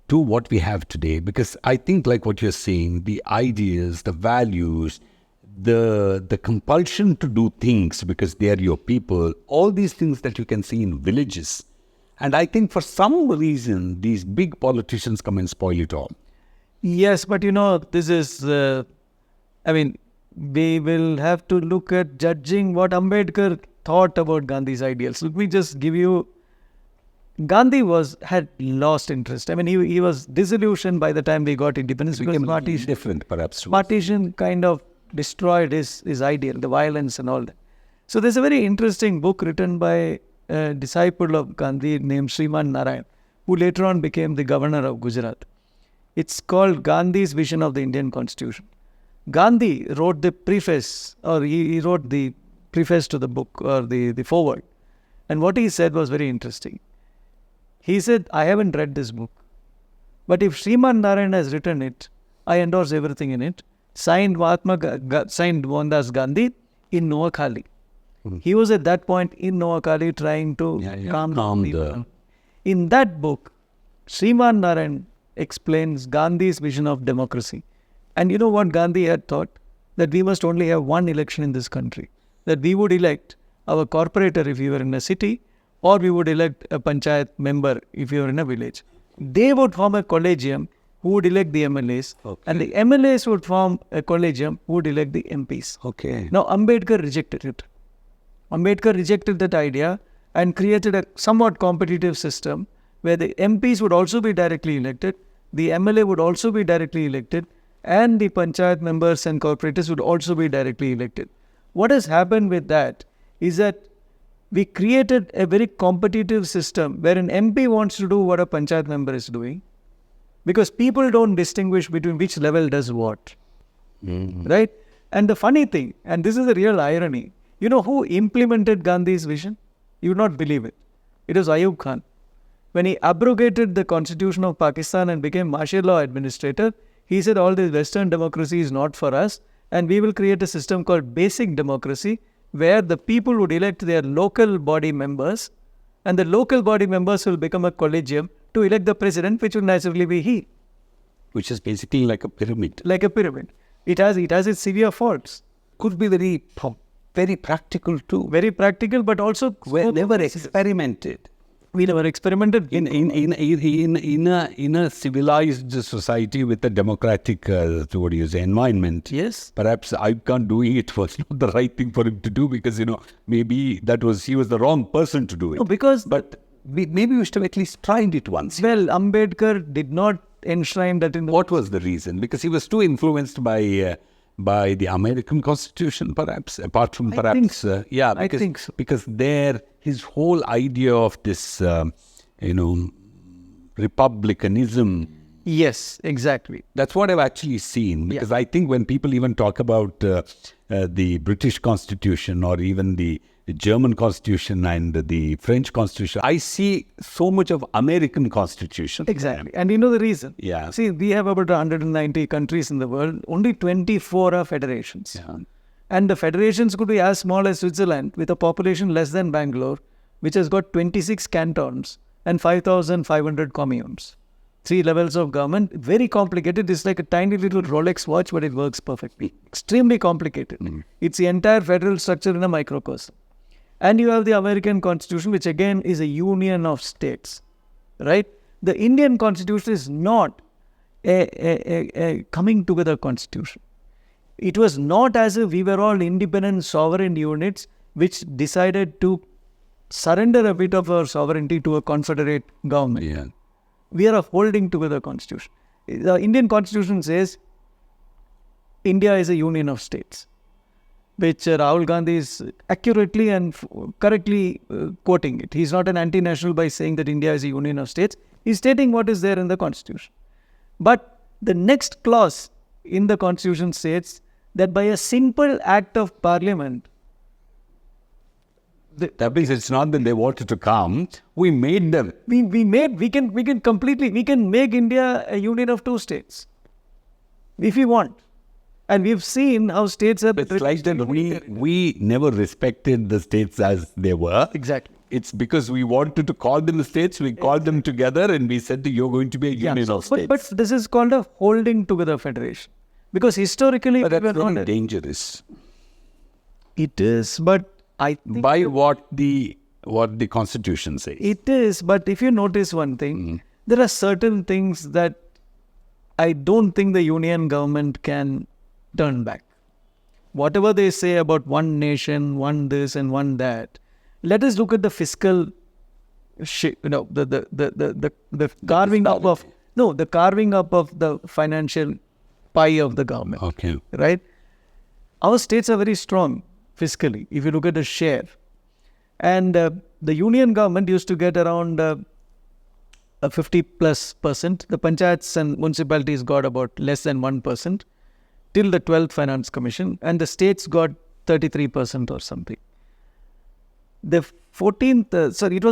to what we have today, because I think like what you're saying, the ideas, the values, the compulsion to do things because they are your people, all these things that you can see in villages. And I think for some reason, these big politicians come and spoil it all. Yes, but this is, we will have to look at judging what Ambedkar thought about Gandhi's ideals. Let me just give you, Gandhi had lost interest. He was disillusioned by the time we got independence because partition, Different, perhaps. partition kind of destroyed his ideal, the violence and all that. So there's a very interesting book written by a disciple of Gandhi named Sriman Narayan, who later on became the governor of Gujarat. It's called Gandhi's Vision of the Indian Constitution. Gandhi wrote the preface, or he wrote the preface to the book, or the foreword. And what he said was very interesting. He said, I haven't read this book, but if Sriman Narayan has written it, I endorse everything in it. Signed signed Mohandas Gandhi in Noakhali. He was at that point in Noakhali trying to calm the people. In that book, Sriman Narayan explains Gandhi's vision of democracy. And you know what Gandhi had thought? That we must only have one election in this country. That we would elect our corporator if we were in a city, or we would elect a panchayat member if we were in a village. They would form a collegium who would elect the MLAs, and the MLAs would form a collegium who would elect the MPs. Okay. Now, Ambedkar rejected it. Ambedkar rejected that idea and created a somewhat competitive system where the MPs would also be directly elected, the MLA would also be directly elected, and the panchayat members and corporators would also be directly elected. What has happened with that is that we created a very competitive system where an MP wants to do what a panchayat member is doing, because people don't distinguish between which level does what. Right? And the funny thing, and this is the real irony, you know who implemented Gandhi's vision? You would not believe it. It was Ayub Khan. when he abrogated the constitution of Pakistan and became martial law administrator, he said all this Western democracy is not for us, and we will create a system called basic democracy, where the people would elect their local body members, and the local body members will become a collegium to elect the president, which will naturally be he. Which is basically like a pyramid. Like a pyramid. It has its severe faults. Could be very practical too. Very practical, but also Never experimented. We never experimented in a civilized society with a democratic environment. Yes. Perhaps Ayyub doing it was not the right thing for him to do, because maybe he was the wrong person to do it. No, because maybe we should have at least tried it once. Well, Ambedkar did not enshrine that in the... What was the reason? Because he was too influenced by the American Constitution, perhaps, apart from perhaps... I think so. Because his whole idea of this, republicanism... Yes, exactly. That's what I've actually seen. Because I think when people even talk about the British Constitution or even the German Constitution and the French Constitution, I see so much of American Constitution. Exactly. And you know the reason? Yeah. See, we have about 190 countries in the world. Only 24 are federations. Yeah. And the federations could be as small as Switzerland, with a population less than Bangalore, which has got 26 cantons and 5,500 communes. 3 levels of government. Very complicated. It's like a tiny little Rolex watch, but it works perfectly. Extremely complicated. It's the entire federal structure in a microcosm. And you have the American Constitution, which again is a union of states, right? The Indian Constitution is not a coming together constitution. It was not as if we were all independent sovereign units which decided to surrender a bit of our sovereignty to a confederate government. Yeah. We are a holding together constitution. The Indian Constitution says India is a union of states, which Rahul Gandhi is accurately and correctly quoting it. He's not an anti-national by saying that India is a union of states. He's stating what is there in the Constitution. But the next clause in the Constitution states that by a simple act of Parliament, that means it's not that they wanted to come. We made them. We can make India a union of 2 states if we want. And we've seen how states have... It's like that we never respected the states as they were. Exactly. It's because we wanted to call them states, we called them together and we said that you're going to be a union of states. But this is called a holding together federation. Because historically... But that's very dangerous. It is, but I think... By what the Constitution says. It is, but if you notice one thing, there are certain things that I don't think the union government can turn back. Whatever they say about one nation, one this and one that, let us look at the fiscal, the carving up of the financial pie of the government. Okay. Right? Our states are very strong fiscally, if you look at the share. And the union government used to get around 50+%. The panchayats and municipalities got about less than 1% till the 12th Finance Commission, and the states got 33% or something. It was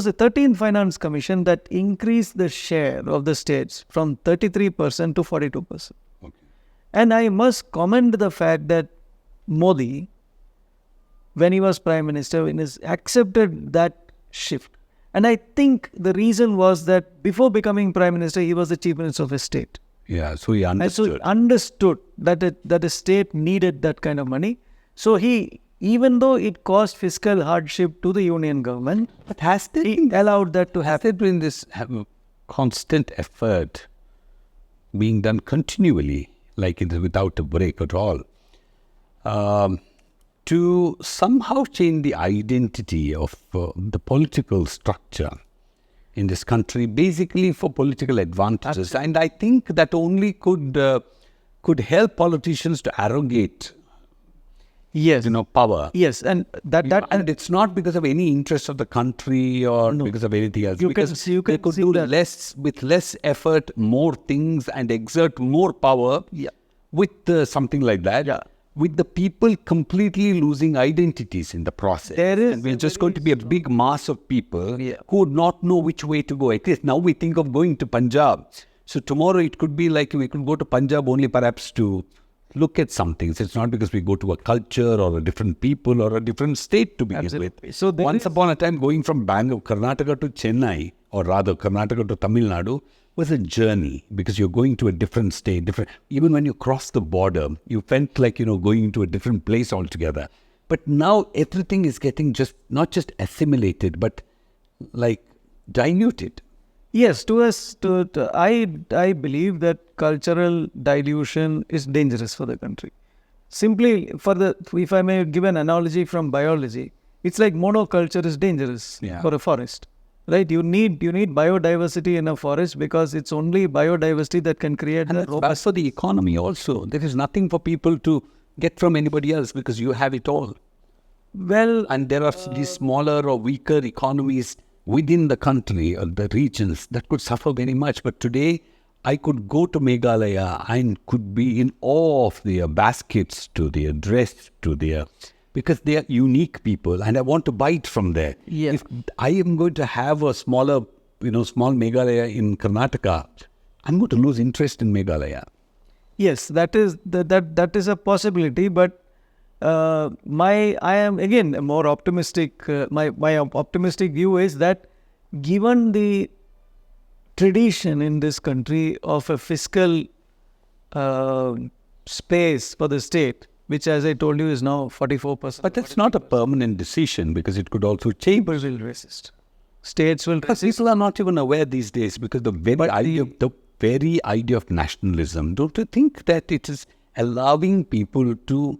the 13th Finance Commission that increased the share of the states from 33% to 42%. Okay. And I must commend the fact that Modi, when he was Prime Minister, accepted that shift. And I think the reason was that before becoming Prime Minister, he was the Chief Minister of a state. Yeah, so he understood. And so he understood that a state needed that kind of money. So he, even though it caused fiscal hardship to the union government, but he allowed that to happen. Has there been this constant effort being done continually, without a break at all, to somehow change the identity of the political structure in this country, basically for political advantages? Absolutely. And I think that only could help politicians to arrogate, power. Yes, and and it's not because of any interest of the country or because of anything else. You can they could do with less effort, more things, and exert more power with something like that. Yeah. with the people completely losing identities in the process. And we're just going to be a big mass of people who would not know which way to go. At least now we think of going to Punjab. So tomorrow it could be like we could go to Punjab only perhaps to look at some things. It's not because we go to a culture or a different people or a different state to begin with. So once upon a time, going from Karnataka to Chennai, or rather Karnataka to Tamil Nadu, was a journey because you're going to a different state. Even when you cross the border, you felt like, going to a different place altogether. But now everything is getting not just assimilated, but like diluted. Yes, I believe that cultural dilution is dangerous for the country. Simply if I may give an analogy from biology, it's like monoculture is dangerous for a forest. Right, you need biodiversity in a forest because it's only biodiversity that can create. And that's bad for the economy also. There is nothing for people to get from anybody else because you have it all. Well, and there are these smaller or weaker economies within the country or the regions that could suffer very much. But today, I could go to Meghalaya and could be in awe of their baskets, to their dress, to their... because they are unique people and I want to buy it from there. Yeah. If I am going to have a small Meghalaya in Karnataka, I'm going to lose interest in Meghalaya. Yes, that is a possibility, but I am again more optimistic. My optimistic view is that given the tradition in this country of a fiscal space for the state, which, as I told you, is now 44%. But that's not a permanent decision because it could also change. People will resist. States will resist. People are not even aware these days because the very idea of nationalism, don't you think that it is allowing people to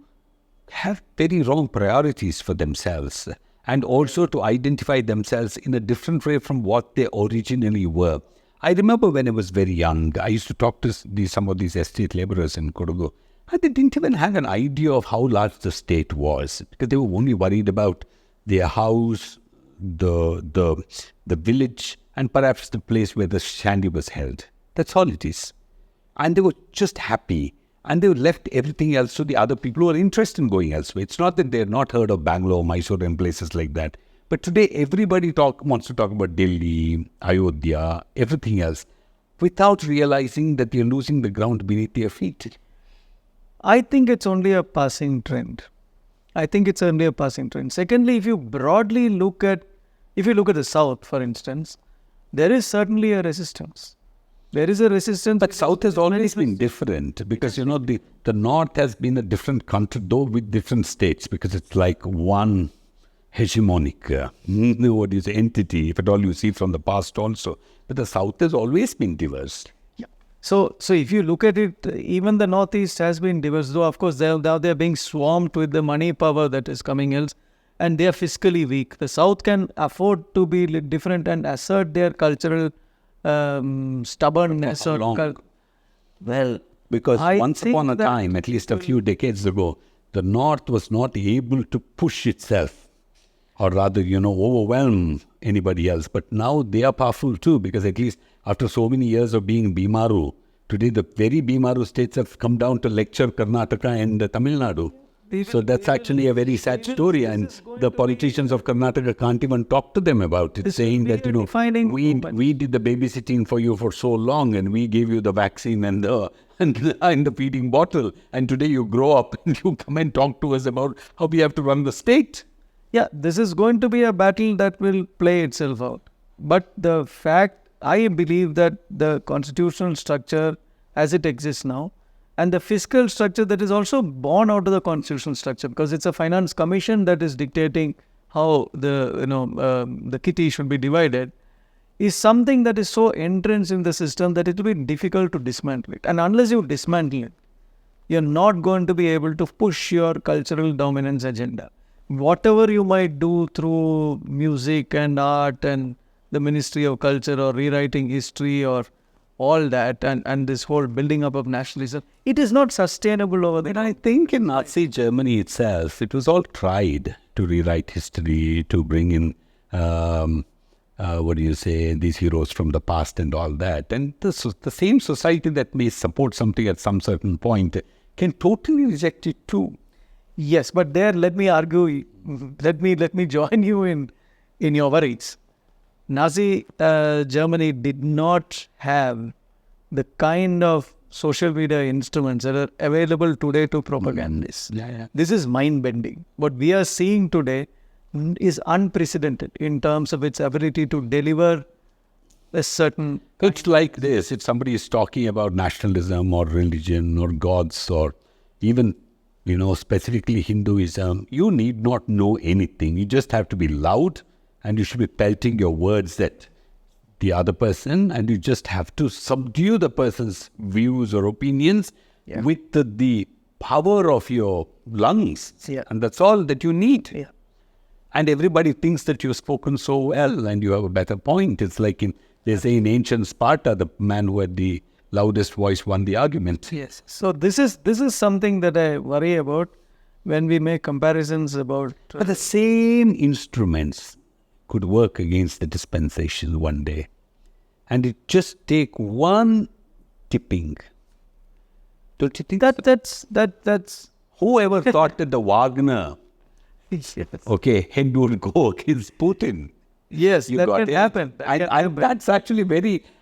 have very wrong priorities for themselves and also to identify themselves in a different way from what they originally were? I remember when I was very young, I used to talk to some of these estate laborers in Kodagu. And they didn't even have an idea of how large the state was because they were only worried about their house, the village, and perhaps the place where the shandy was held. That's all it is. And they were just happy. And they left everything else to the other people who are interested in going elsewhere. It's not that they're not heard of Bangalore, Mysore, and places like that. But today, everybody wants to talk about Delhi, Ayodhya, everything else, without realizing that they're losing the ground beneath their feet. I think it's only a passing trend. Secondly, if you broadly look at the South, for instance, there is certainly a resistance. There is a resistance. But South has always been different because, the North has been a different country, though with different states, because it's like one hegemonic entity, if at all you see from the past also. But the South has always been diverse. So if you look at it, even the Northeast has been diverse, though of course now they're being swarmed with the money power that is coming else, and they are fiscally weak. The South can afford to be different and assert their cultural stubbornness. Because once upon a time, at least a few decades ago, the North was not able to push itself, or rather, overwhelm anybody else. But now they are powerful too, because at least after so many years of being Bimaru, today the very Bimaru states have come down to lecture Karnataka and Tamil Nadu. So that's actually a very sad story, and the politicians of Karnataka can't even talk to them about it, saying that, we did the babysitting for you for so long, and we gave you the vaccine and the feeding bottle, and today you grow up and you come and talk to us about how we have to run the state. Yeah, this is going to be a battle that will play itself out. But the fact, I believe that the constitutional structure as it exists now, and the fiscal structure that is also born out of the constitutional structure, because it's a finance commission that is dictating how the kitty should be divided, is something that is so entrenched in the system that it will be difficult to dismantle it. And unless you dismantle it, you're not going to be able to push your cultural dominance agenda. Whatever you might do through music and art and the Ministry of Culture or rewriting history or all that and this whole building up of nationalism, it is not sustainable over there. But I think in Nazi Germany itself, it was all tried to rewrite history, to bring in, these heroes from the past and all that. And the same society that may support something at some certain point can totally reject it too. Yes, but there let me argue. Let me join you in your worries. Nazi Germany did not have the kind of social media instruments that are available today to propagandists. Yeah. This is mind bending. What we are seeing today is unprecedented in terms of its ability to deliver a certain. It's like this. If somebody is talking about nationalism or religion or gods or even, specifically Hinduism, you need not know anything. You just have to be loud and you should be pelting your words at the other person, and you just have to subdue the person's views or opinions with the power of your lungs. Yeah. And that's all that you need. Yeah. And everybody thinks that you've spoken so well and you have a better point. It's like they say in ancient Sparta, the man who had the loudest voice won the argument. Yes. So this is something that I worry about when we make comparisons about. But the same instruments could work against the dispensation one day. And it just take one tipping. Don't you think? That's Whoever thought that the Wagner, yes. head would go against Putin? Yes, You that got can it. happen. And that's actually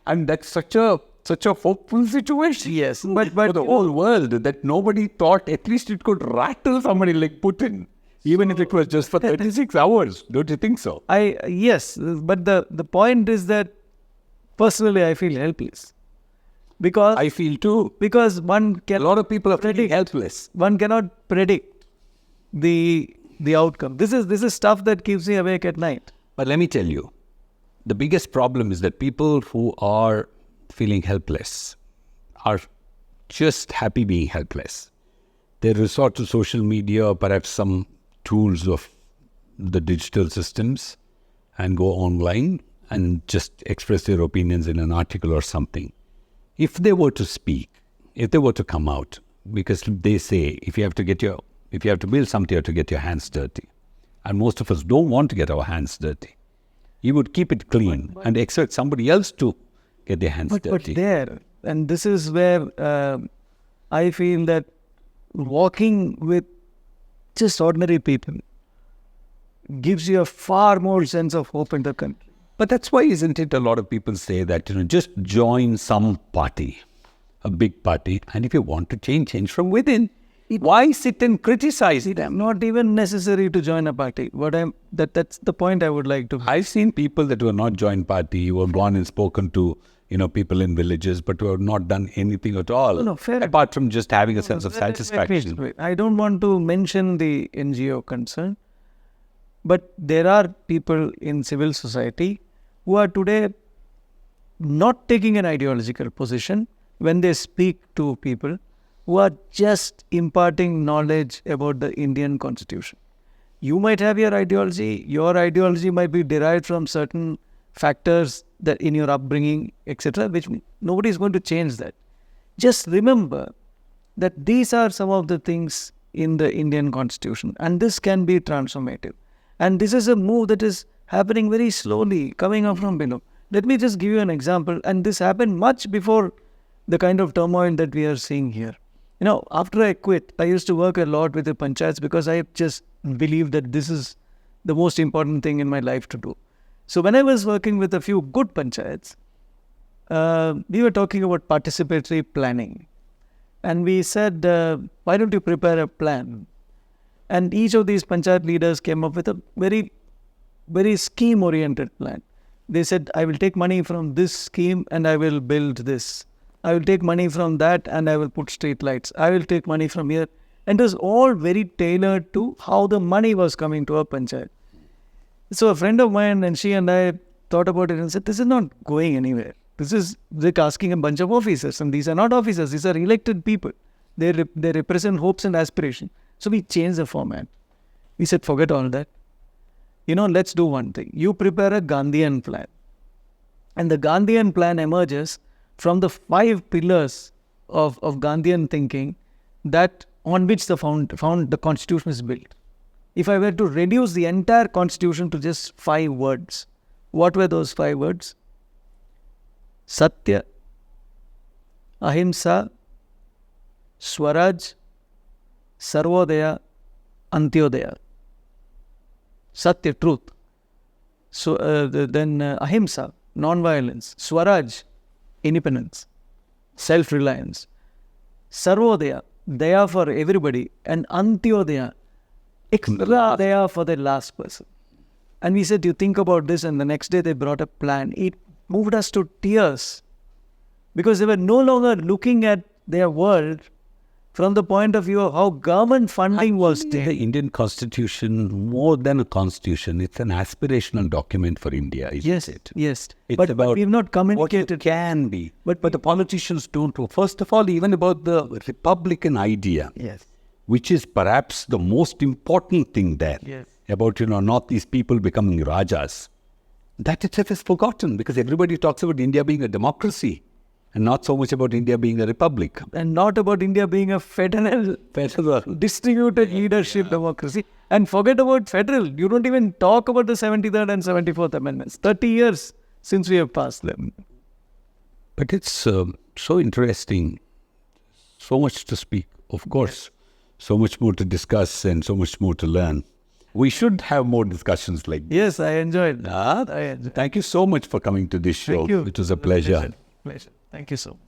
that's such a hopeful situation. Yes, for the whole world, that nobody thought at least it could rattle somebody like Putin, even if it was just for 36 hours. Don't you think so? Yes, but the point is that personally I feel helpless because I feel too. one A can lot of people are feeling helpless. one cannot predict the outcome. This is stuff that keeps me awake at night. But let me tell you, the biggest problem is that people who are feeling helpless are just happy being helpless. They resort to social media or perhaps some tools of the digital systems and go online and just express their opinions in an article or something. If they were to speak, if they were to come out, because they say if you have to build something, you have to get your hands dirty. And most of us don't want to get our hands dirty. You would keep it clean and expect somebody else to get their hands dirty. And this is where I feel that walking with just ordinary people gives you a far more sense of hope in the country. But that's why, isn't it, a lot of people say that, just join some party, a big party, and if you want to change from within. Why sit and criticize It's them? not even necessary to join a party. That's the point I would like to. I've seen people that were not joined party, who have gone and spoken to, people in villages, but who have not done anything at all. No, fair. Apart from just having a sense of satisfaction. Wait. I don't want to mention the NGO concern, but there are people in civil society who are today not taking an ideological position when they speak to people, who are just imparting knowledge about the Indian Constitution. You might have your ideology might be derived from certain factors that in your upbringing, etc., which nobody is going to change that. Just remember that these are some of the things in the Indian Constitution, and this can be transformative. And this is a move that is happening very slowly, coming up from below. Let me just give you an example, and this happened much before the kind of turmoil that we are seeing here. After I quit, I used to work a lot with the panchayats because I just believed that this is the most important thing in my life to do. So when I was working with a few good panchayats, we were talking about participatory planning. And we said, why don't you prepare a plan? And each of these panchayat leaders came up with a very, very scheme-oriented plan. They said, I will take money from this scheme and I will build this. I will take money from that and I will put street lights. I will take money from here. And it was all very tailored to how the money was coming to a panchayat. So a friend of mine and she and I thought about it and said, this is not going anywhere. This is like asking a bunch of officers, and these are not officers, these are elected people. They represent hopes and aspirations. So we changed the format. We said, forget all that. Let's do one thing. You prepare a Gandhian plan. And the Gandhian plan emerges from the 5 pillars of Gandhian thinking that on which the constitution is built. If I were to reduce the entire constitution to just 5 words, what were those 5 words? Satya, Ahimsa, Swaraj, Sarvodaya, Antyodaya, Satya, truth. So then Ahimsa, non-violence. Swaraj, independence, self-reliance. Sarvodaya, daya for everybody. And Antyodaya, extra daya for the last person. And we said, you think about this, and the next day they brought a plan. It moved us to tears because they were no longer looking at their world from the point of view of how government funding was The taken. Indian Constitution, more than a constitution, it's an aspirational document for India, isn't it? Yes. It's But about we've not what it communicated. can be. But- But the politicians don't know. First of all, even about the Republican idea, Yes. which is perhaps the most important thing there. Yes. About, not these people becoming Rajas. That itself is forgotten because everybody talks about India being a democracy and not so much about India being a republic. And not about India being a federal distributed leadership democracy. And forget about federal. You don't even talk about the 73rd and 74th Amendments. 30 years since we have passed them. But it's so interesting, so much to speak, of course, so much more to discuss and so much more to learn. We should have more discussions like this. Yes, I enjoyed that. Thank you so much for coming to this show. Thank you. It was a pleasure. Pleasure. Thank you so much.